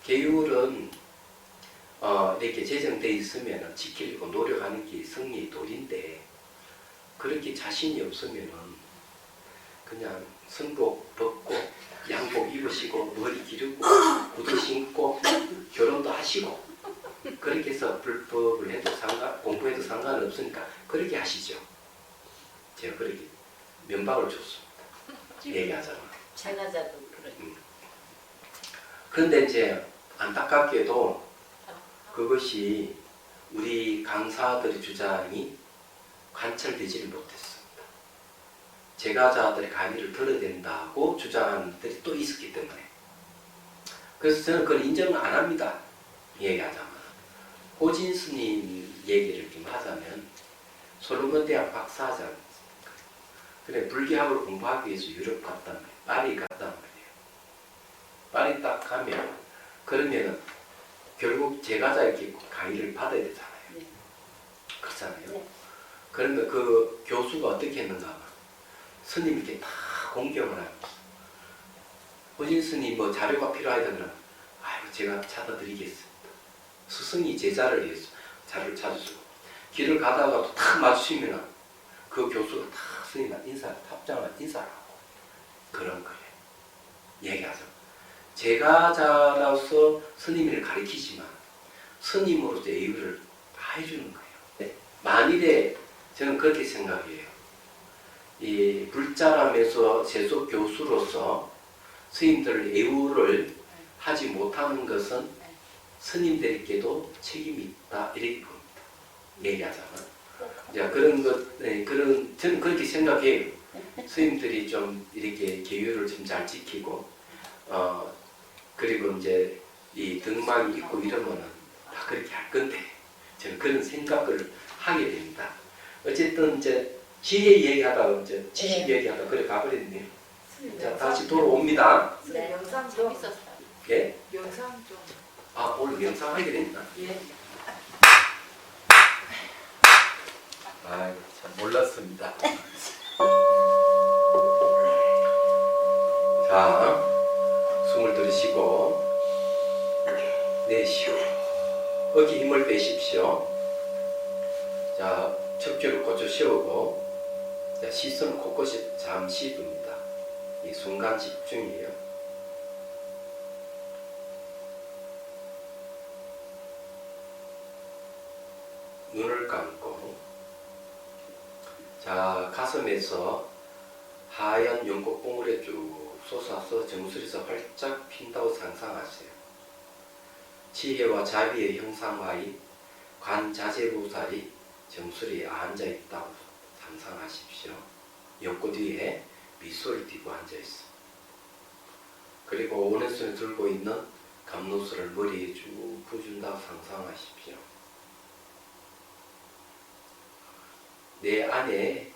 계율은 이렇게 제정되어 있으면 지키려고 노력하는 게 성리의 도리인데 그렇게 자신이 없으면은 그냥 선복 벗고 양복 입으시고 머리 기르고 구두 신고 결혼도 하시고 그렇게 해서 불법을 해도 공부해도 상관없으니까 그렇게 하시죠. 제가 그렇게 면박을 줬습니다. 얘기하자면. 제가자도 그래. 그런데 이제 안타깝게도 그것이 우리 강사들의 주장이 관철되지를 못했습니다. 제가자들의 강의를 들어야 된다고 주장하는 분들이 또 있었기 때문에. 그래서 저는 그걸 인정을 안 합니다. 얘기하자면. 호진 스님 얘기를 좀 하자면 솔로몬 대학 박사하지 않습니까? 그래 불교학을 공부하기 위해서 유럽 갔단 말이에요. 파리 갔단 말이에요. 파리 딱 가면 그러면은 결국 제가자 이렇게 강의를 받아야 되잖아요. 네. 그렇잖아요. 네. 그러면 그 교수가 어떻게 했는가 하면 스님 이렇게 다 공경을 하고 호진 스님 뭐 자료가 필요하다 그러면 아이고 제가 찾아 드리겠습니다. 스승이 제자를 위해서 자료를 찾아주고 길을 가다가 탁 마주치면 그 교수가 탁 스님한테 답장을 인사를 하고 그런 거예요. 얘기하죠. 제가자로서 스님을 가리키지만 스님으로서 예의를 다 해주는 거예요. 네. 만일에 저는 그렇게 생각해요. 이 불자라면서 세속 교수로서 스님들 예우를 하지 못하는 것은 스님들에게도 책임이 있다 이렇게 봅니다. 얘기하자면 자, 그런 것, 네, 저는 그렇게 생각해요. 스님들이 좀 이렇게 계율을 좀 잘 지키고 그리고 이제 이 등망이 있고 이러면은 다 그렇게 할 건데 저는 그런 생각을 하게 됩니다. 어쨌든 이제 지혜 얘기하다가 이제 지식 얘기하다가 그래 가버렸네요. 자, 다시 돌아옵니다. 네. 영상 좀 재밌었어요. 예? 영상 좀. 아, 오늘 영상 하게 됐나? 예. 아이고, 참 몰랐습니다. 자, 숨을 들이쉬고 내쉬고 어깨 힘을 빼십시오. 자, 척추를 고쳐 세우고 자, 시선 곳곳에 잠시 둡니다. 이 순간 집중이에요. 눈을 감고 자, 가슴에서 하얀 연꽃 봉우리 쭉 솟아서 정수리에서 활짝 핀다고 상상하세요. 지혜와 자비의 형상화인 관자재보살이 정수리에 앉아있다고 상상하십시오. 연꽃 위에 미소를 띠고 앉아있어. 그리고 오른손에 들고 있는 감로수를 머리에 쭉 부어준다고 상상하십시오. 내 안에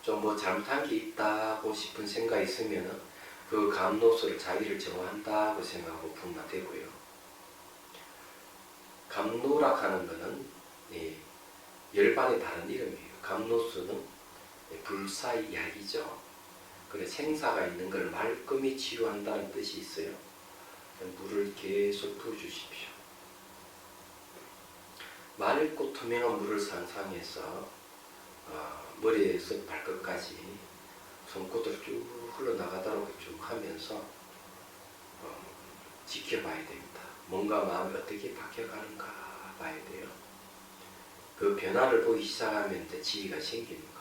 좀 뭐 잘못한 게 있다고 싶은 생각이 있으면 그 감로수를 자기를 정화한다고 생각하고 부으면 되고요. 감로라 하는 것은 열반의 다른 이름이에요. 감로수는 불사의 약이죠. 그래서 생사가 있는 걸 말끔히 치유한다는 뜻이 있어요. 물을 계속 부어주십시오. 맑고 투명한 물을 상상해서 머리에서 발끝까지 손끝으로 쭉 흘러나가도록 쭉 하면서 지켜봐야 됩니다. 뭔가 마음이 어떻게 바뀌어가는가 봐야 돼요. 그 변화를 보기 시작하면 이제 지혜가 생기는 거예요.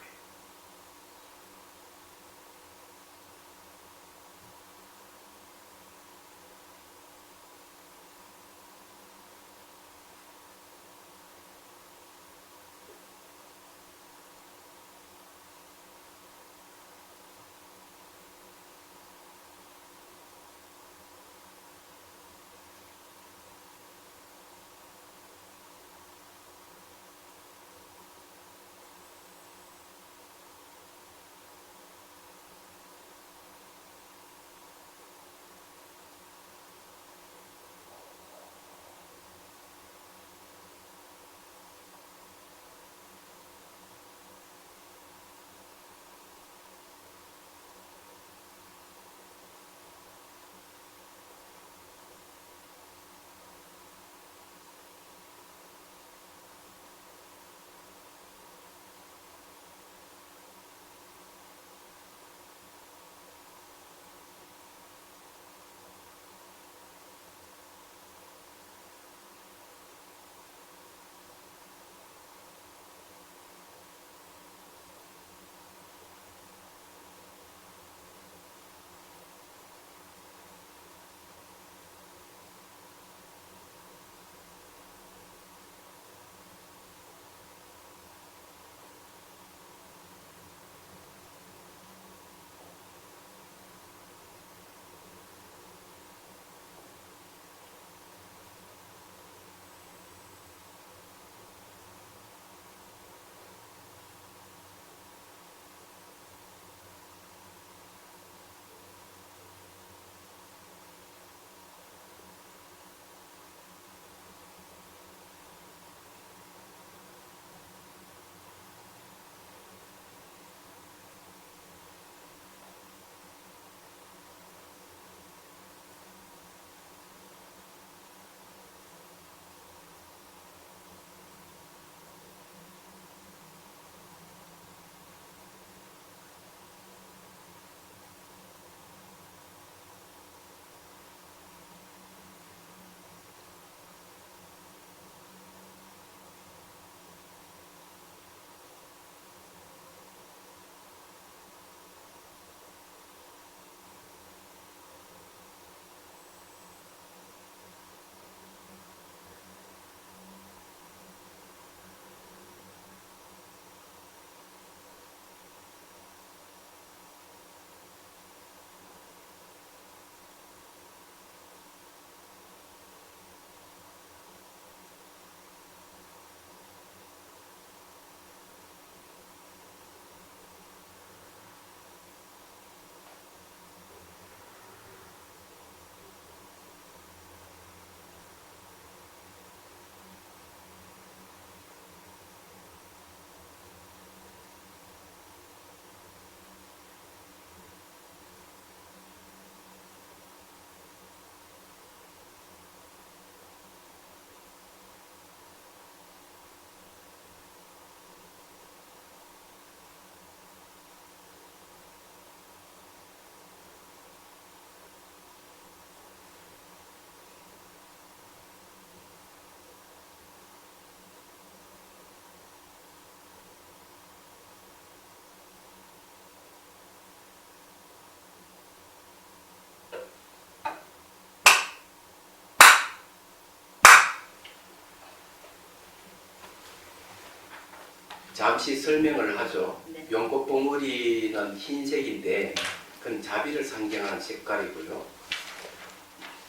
잠시 설명을 하죠. 네. 연꽃 봉우리는 흰색인데 그건 자비를 상징하는 색깔이고요.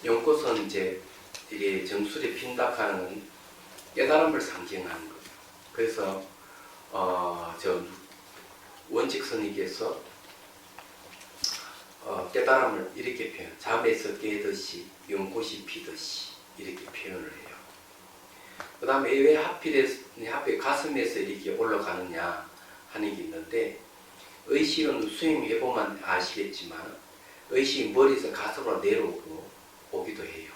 연꽃은 이제 이게 정수리 핀다하는 깨달음을 상징하는 거예요. 그래서 저 원칙선님께서 깨달음을 이렇게 표현, 잠에서 깨듯이 연꽃이 피듯이 이렇게 표현을 해요. 그 다음에 왜 하필 가슴에서 이렇게 올라가느냐 하는 게 있는데, 의식은 수행해보면 아시겠지만 의식이 머리에서 가슴으로 오기도 해요.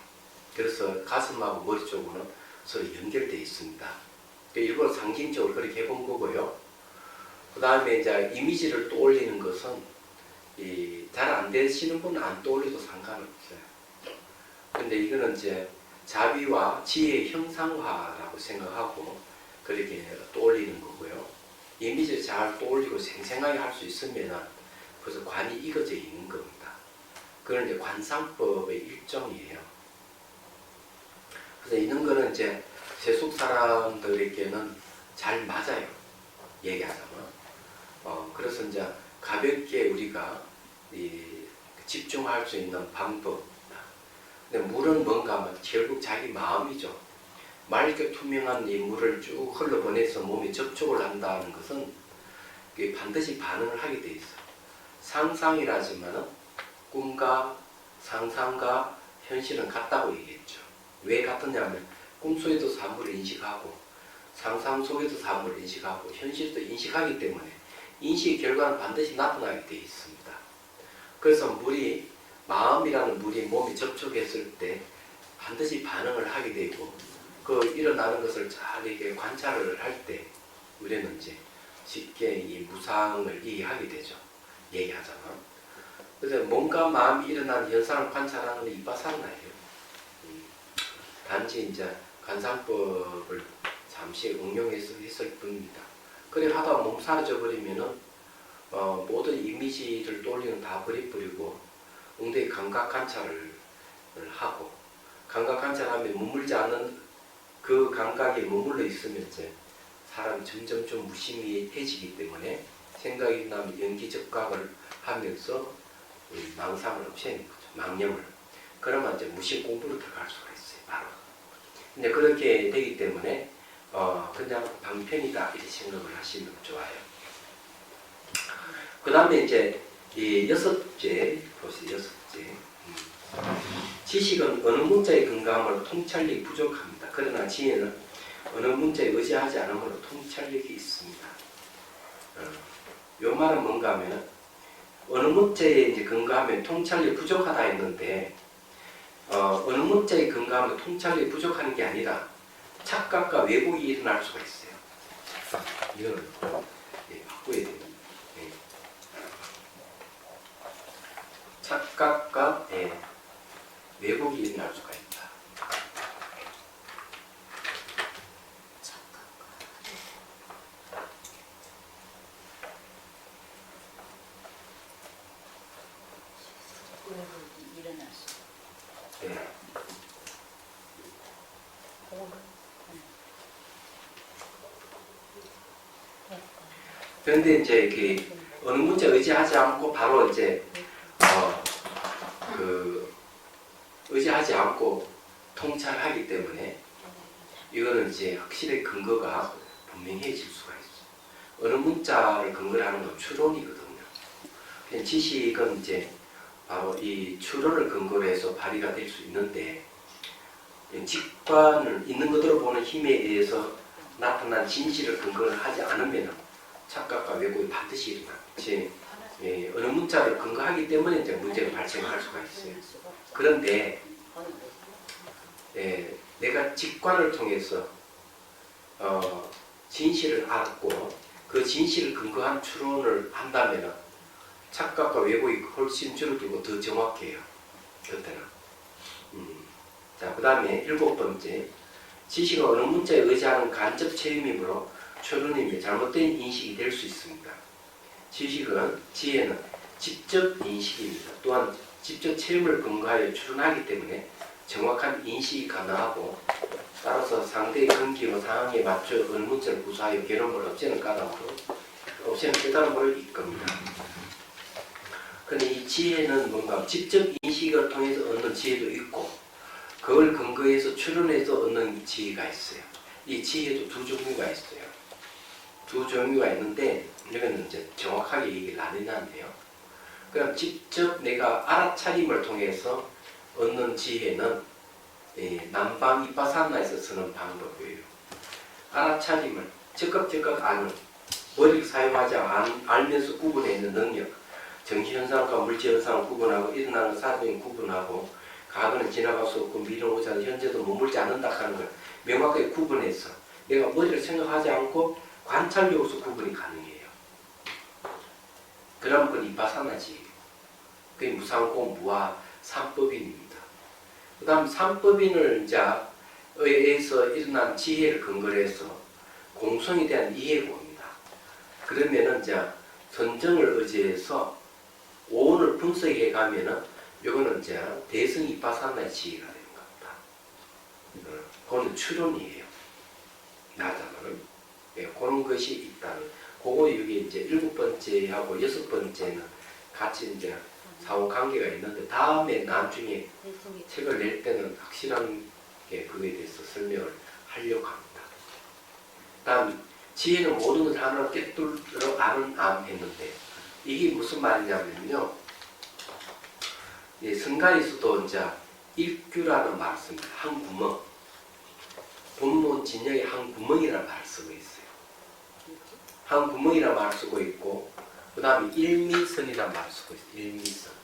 그래서 가슴하고 머리 쪽으로는 서로 연결되어 있습니다. 일부러 상징적으로 그렇게 해본 거고요. 그 다음에 이제 이미지를 떠올리는 것은 잘 안 되시는 분은 안 떠올려도 상관없어요. 근데 이거는 이제 자비와 지혜의 형상화라고 생각하고 그렇게 떠올리는 거고요. 이미지를 잘 떠올리고 생생하게 할 수 있으면 벌써 관이 익어져 있는 겁니다. 그건 이제 관상법의 일종이에요. 그래서 이런 거는 이제 세속 사람들에게는 잘 맞아요. 얘기하자면. 그래서 이제 가볍게 우리가 집중할 수 있는 방법. 근데 물은 뭔가 하면 결국 자기 마음이죠. 맑게 투명한 이 물을 쭉 흘러보내서 몸에 접촉을 한다는 것은 반드시 반응을 하게 돼 있어요. 상상이라지만 꿈과 상상과 현실은 같다고 얘기했죠. 왜 같느냐면 꿈속에도 사물을 인식하고 상상 속에도 사물을 인식하고 현실도 인식하기 때문에 인식의 결과는 반드시 나타나게 되어 있습니다. 그래서 마음이라는 물이 몸에 접촉했을 때 반드시 반응을 하게 되고 그 일어나는 것을 잘 이렇게 관찰을 할 때 우리는 이제 쉽게 이 무상을 이해하게 되죠. 얘기하자면. 그래서 뭔가 마음이 일어나는 현상을 관찰하는 게 이빠사나예요. 단지 이제 관상법을 잠시 응용해서 했을 뿐입니다. 그래 하다 몸 사라져 버리면은 모든 이미지를 떠올리는 다 버리고 엉덩이 감각 관찰을 하고 감각 관찰하면 머물지 않는 그 감각에 머물러 있으면 이제 사람이 점점 좀 무심해지기 때문에 생각이 나면 연기적각을 하면서 망상을 없애는 거죠. 망념을. 그러면 이제 무심 공부로 들어갈 수가 있어요. 바로. 근데 그렇게 되기 때문에 그냥 방편이다 이렇게 생각을 하시면 좋아요. 그 다음에 이제 이 여섯째 보세요. 여섯째. 지식은 어느 문자의 근감으로 통찰력이 부족합니다. 그러나 지혜는 어느 문자에 의지하지 않으므로 통찰력이 있습니다. 요 말은 뭔가 하면 어느 문자에 이제 근거하면 통찰력이 부족하다 했는데 어느 문자에 근거하면 통찰력이 부족하는 게 아니라 착각과 왜곡이 일어날 수가 있어요. 이거는 바꿔야 됩니다. 착각과 왜곡이 일어날 수가 있다. 왜곡이 일어날 수. 네. 그런데 이제 그 어느 문제 의지하지 않고 바로 이제 의지하지 않고 통찰하기 때문에 이거는 이제 확실히 근거가 분명해질 수가 있어요. 어느 문자를 근거로 하는 건 추론이거든요. 지식은 이제 바로 이 추론을 근거로 해서 발휘가 될 수 있는데 직관을 있는 것으로 보는 힘에 의해서 나타난 진실을 근거를 하지 않으면 착각과 왜곡이 반드시 일어나지. 어느 문자를 근거하기 때문에 이제 문제가 발생할 수가 있어요. 그런데 내가 직관을 통해서 진실을 알았고 그 진실을 근거한 추론을 한다면 착각과 왜곡이 훨씬 줄어들고 더 정확해요. 그때는. 자, 그 다음에 7번째. 지식은 어느 문자에 의지하는 간접 체험이므로 추론이며 잘못된 인식이 될 수 있습니다. 지혜는 직접 인식입니다. 또한 직접 체험을 근거하여 추론하기 때문에 정확한 인식이 가능하고 따라서 상대의 근기 분위기로 상황에 맞춰 의문점을 구사하여 괴로움을 없애는 까닭으로 없애는 깨달음을 이끕니다. 근데 이 지혜는 뭔가 직접 인식을 통해서 얻는 지혜도 있고 그걸 근거해서 추론해서 얻는 지혜가 있어요. 이 지혜도 두 종류가 있어요. 두 종류가 있는데 이거는 이제 정확하게 얘기를 안 해놨네요. 그럼 직접 내가 알아차림을 통해서 얻는 지혜는 남방 이파사나에서 쓰는 방법이에요. 알아차림을 적극 아는, 머리를 사용하지 알면서 구분해내는 능력, 정신현상과 물질현상을 구분하고 일어나는 사정을 구분하고 과거는 지나갈 수 없고 미래는 오지 않는 현재도 머물지 않는다 하는 걸 명확하게 구분해서 내가 머리를 생각하지 않고 관찰력으로서 구분이 가능해요. 그런 건 이파사나지. 그게 무상공 무아 삼법인입니다. 그 다음 삼법인을 이제 의해서 일어난 지혜를 근거로 해서 공성에 대한 이해가 옵니다. 그러면은 이제 선정을 의지해서 오온을 분석해 가면은 이거는 이제 대승 이파사나의 지혜가 되는 겁니다. 그건 추론이에요. 나자는 그런 것이 있다는. 그거 이게 이제 7번째하고 6번째는 같이 이제 상호 관계가 있는데 다음에 나중에 책을 낼 때는 확실한 게 그거에 대해서 설명을 하려고 합니다. 다음 지혜는 모든 것을 하나로 깨뚫어 아는 암 했는데 이게 무슨 말이냐면요. 성가에서도 이제 일규라는 말을 씁니다. 한 구멍. 본문 진역에 한 구멍이라는 말을 쓰고 있어요. 한 구멍이라는 말을 쓰고 있고 그 다음에 일미선이라는 말을 쓰고 있어요. 일미선.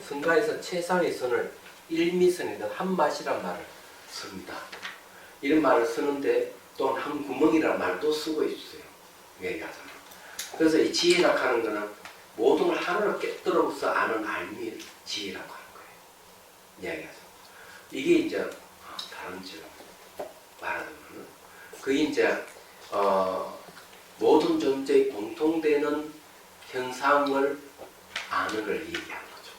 성가에서 최상의 선을 일미선이든 한맛이란 말을 씁니다. 이런 말을 쓰는데 또한 한 구멍이라는 말도 쓰고 있어요. 얘기하자면. 그래서 이 지혜라고 하는 것은 모든 걸 하나로 깨뜨려서 아는 알미 지혜라고 하는 거예요. 이야기하죠. 이게 이제 다른 점 말하자면 그게 이제 모든 존재의 공통되는 현상을 아는 걸 얘기하는 거죠.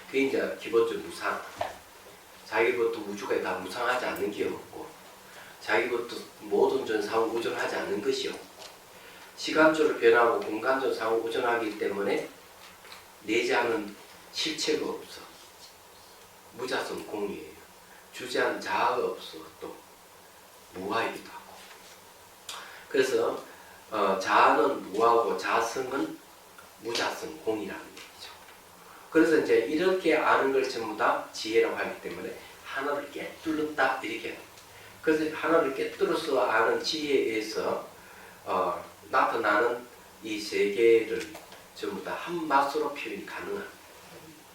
그게 이제 기본적으로 무상. 자기부터 우주가 다 무상하지 않는 게 없고 자기부터 모든 전 상호 우존하지 않는 것이 없고 시간적으로 변하고 공간적으로 상호 우존하기 때문에 내재하는 실체가 없어. 무자성 공이에요. 주제하는 자아가 없어. 또 무아이기도 하고. 그래서 자아는 무아고 자성은 무자성 공이라는 얘기죠. 그래서 이제 이렇게 아는 걸 전부 다 지혜라고 하기 때문에 하나를 깨뚫는다 이렇게. 그래서 하나를 깨뚫어서 아는 지혜에서 나타나는 이 세계를 전부 다 한 맛으로 표현이 가능한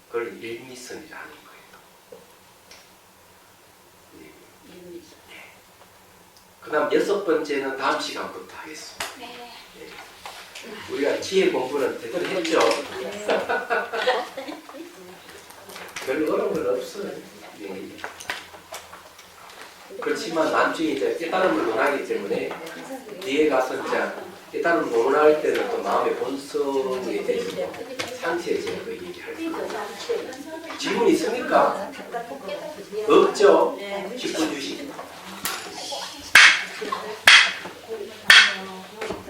그걸 일미선이라는 거예요. 그 다음 6번째는 다음 시간부터 하겠습니다. 네. 우리가 지혜 공부는 제대로 했죠? 별로 어려운 건 없어요. 네. 그렇지만 나중에 이제 깨달음을 논하기 때문에 뒤에 가서 이제 깨달음을 논할 때는 또 마음의 본성에 대해서 상세히 제가 얘기할 거예요. 질문 있습니까? 없죠? 19주